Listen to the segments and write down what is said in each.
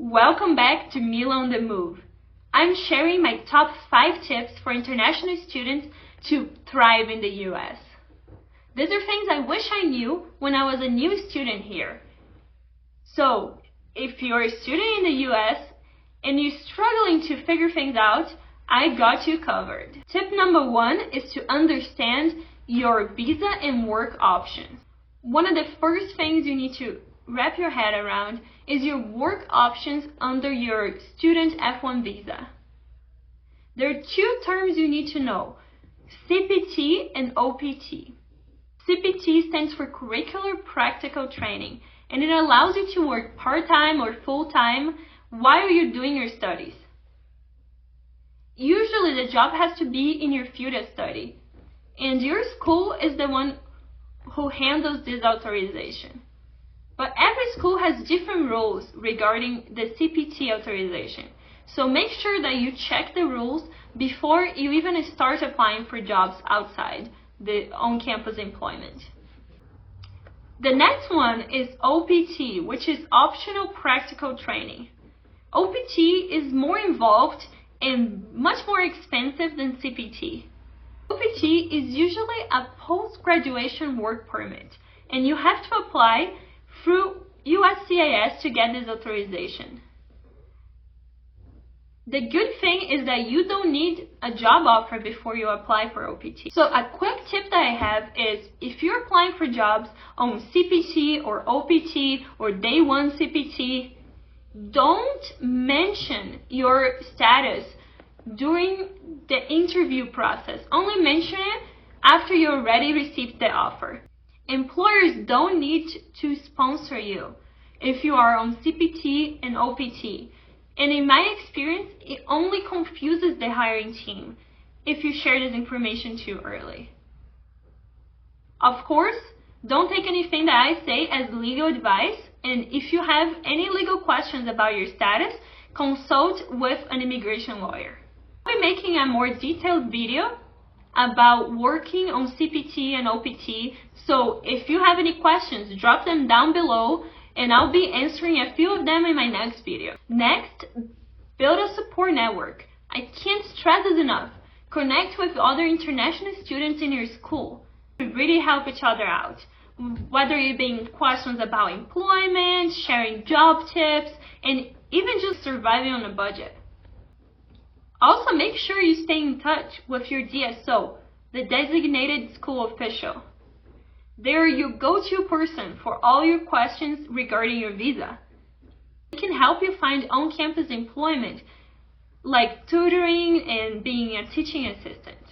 Welcome back to Mila on the Move. I'm sharing my top 5 tips for international students to thrive in the US. These are things I wish I knew when I was a new student here. So, if you're a student in the US and you're struggling to figure things out, I got you covered. Tip number 1 is to understand your visa and work options. One of the first things you need to wrap your head around is your work options under your student F1 visa. There are 2 terms you need to know: CPT and OPT. CPT stands for Curricular Practical Training, and it allows you to work part-time or full-time while you're doing your studies. Usually the job has to be in your field of study, and your school is the one who handles this authorization. But every school has different rules regarding the CPT authorization. So make sure that you check the rules before you even start applying for jobs outside the on-campus employment. The next one is OPT, which is Optional Practical Training. OPT is more involved and much more expensive than CPT. OPT is usually a post-graduation work permit, and you have to apply through USCIS to get this authorization. The good thing is that you don't need a job offer before you apply for OPT. So a quick tip that I have is, if you're applying for jobs on CPT or OPT or Day 1 CPT, don't mention your status during the interview process. Only mention it after you already received the offer. Employers don't need to sponsor you if you are on CPT and OPT. And in my experience, it only confuses the hiring team if you share this information too early. Of course, don't take anything that I say as legal advice, and if you have any legal questions about your status, consult with an immigration lawyer. I'll be making a more detailed video about working on CPT and OPT, so if you have any questions, drop them down below and I'll be answering a few of them in my next video. Next, build a support network. I can't stress this enough. Connect with other international students in your school. We really help each other out, whether it being questions about employment, sharing job tips, and even just surviving on a budget. Also, make sure you stay in touch with your DSO, the designated school official. They're your go-to person for all your questions regarding your visa. They can help you find on-campus employment, like tutoring and being a teaching assistant.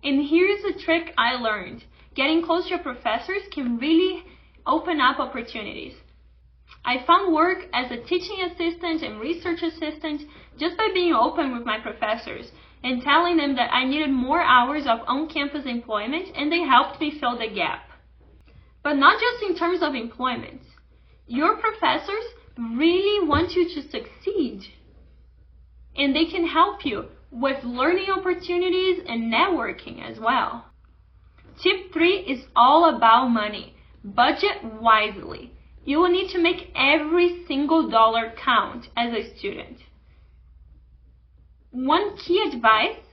And here's a trick I learned. Getting close to your professors can really open up opportunities. I found work as a teaching assistant and research assistant just by being open with my professors and telling them that I needed more hours of on-campus employment, and they helped me fill the gap. But not just in terms of employment. Your professors really want you to succeed, and they can help you with learning opportunities and networking as well. Tip 3 is all about money. Budget wisely. You will need to make every single dollar count as a student. One key advice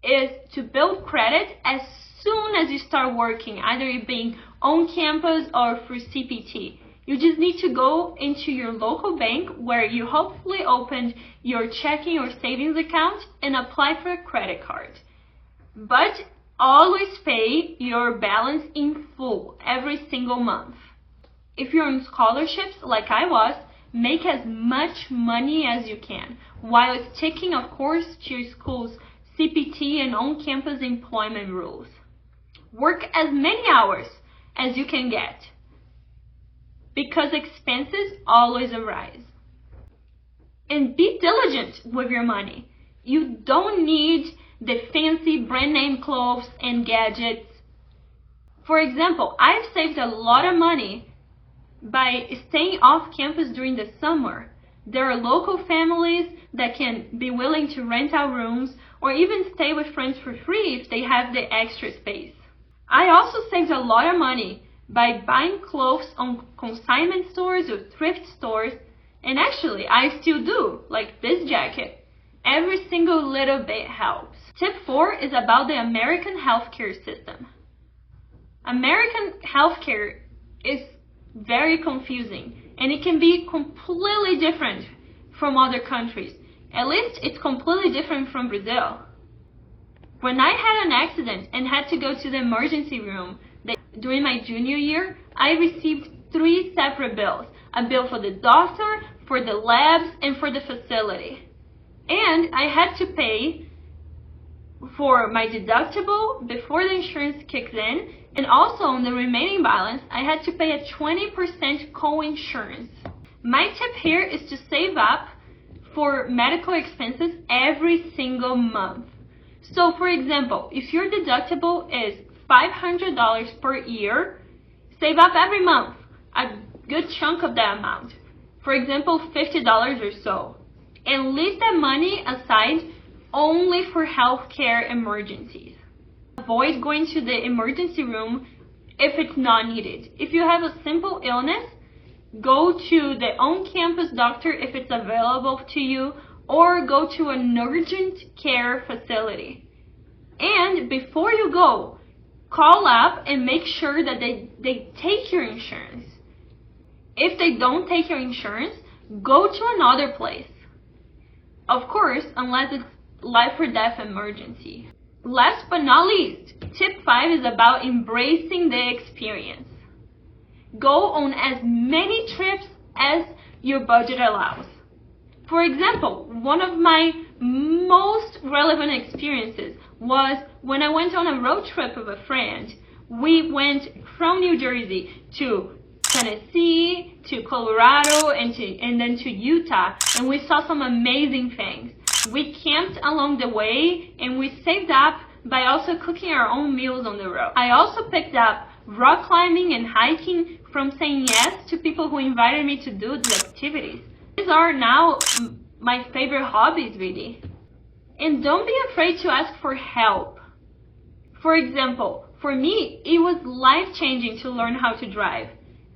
is to build credit as soon as you start working, either it being on campus or through CPT. You just need to go into your local bank where you hopefully opened your checking or savings account and apply for a credit card. But always pay your balance in full every single month. If you're on scholarships like I was, make as much money as you can, while sticking, of course, to your school's CPT and on-campus employment rules. Work as many hours as you can get, because expenses always arise. And be diligent with your money. You don't need the fancy brand name clothes and gadgets. For example, I've saved a lot of money by staying off campus during the summer. There are local families that can be willing to rent out rooms or even stay with friends for free if they have the extra space. I also saved a lot of money by buying clothes on consignment stores or thrift stores And actually, I still do, like this jacket. Every single little bit helps. Tip 4 is about the American healthcare system. American healthcare is very confusing, and it can be completely different from other countries. At least it's completely different from Brazil. When I had an accident and had to go to the emergency room during my junior year, I received 3 separate bills. A bill for the doctor, for the labs, and for the facility. And I had to pay for my deductible before the insurance kicks in, and also on the remaining balance, I had to pay a 20% co-insurance. My tip here is to save up for medical expenses every single month. So for example, if your deductible is $500 per year, save up every month a good chunk of that amount. For example, $50 or so. And leave that money aside only for healthcare emergencies. Avoid going to the emergency room if it's not needed. If you have a simple illness, go to the on-campus doctor if it's available to you, or go to an urgent care facility. And before you go, call up and make sure that they take your insurance. If they don't take your insurance, go to another place. Of course, unless it's life or death emergency. Last but not least, tip 5 is about embracing the experience. Go on as many trips as your budget allows. For example, one of my most relevant experiences was when I went on a road trip with a friend. We went from New Jersey to Tennessee, to Colorado, and then to Utah, and we saw some amazing things. We camped along the way, and we saved up by also cooking our own meals on the road. I also picked up rock climbing and hiking from saying yes to people who invited me to do these activities. These are now my favorite hobbies, really. And don't be afraid to ask for help. For example, for me, it was life-changing to learn how to drive.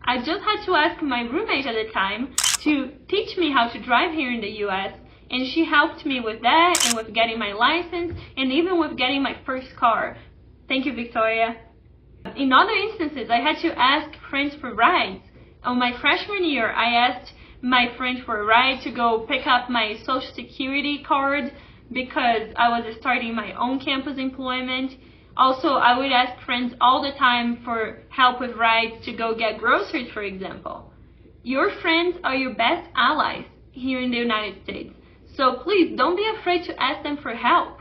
I just had to ask my roommate at the time to teach me how to drive here in the US, and she helped me with that and with getting my license and even with getting my first car. Thank you, Victoria. In other instances, I had to ask friends for rides. On my freshman year, I asked my friend for a ride to go pick up my Social Security card because I was starting my own campus employment. Also, I would ask friends all the time for help with rides to go get groceries, for example. Your friends are your best allies here in the United States. So please don't be afraid to ask them for help.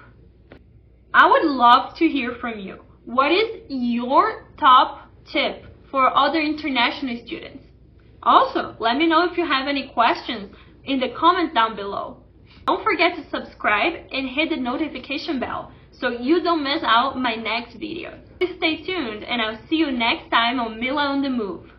I would love to hear from you. What is your top tip for other international students? Also, let me know if you have any questions in the comments down below. Don't forget to subscribe and hit the notification bell so you don't miss out my next video. Please stay tuned, and I'll see you next time on Mila on the Move.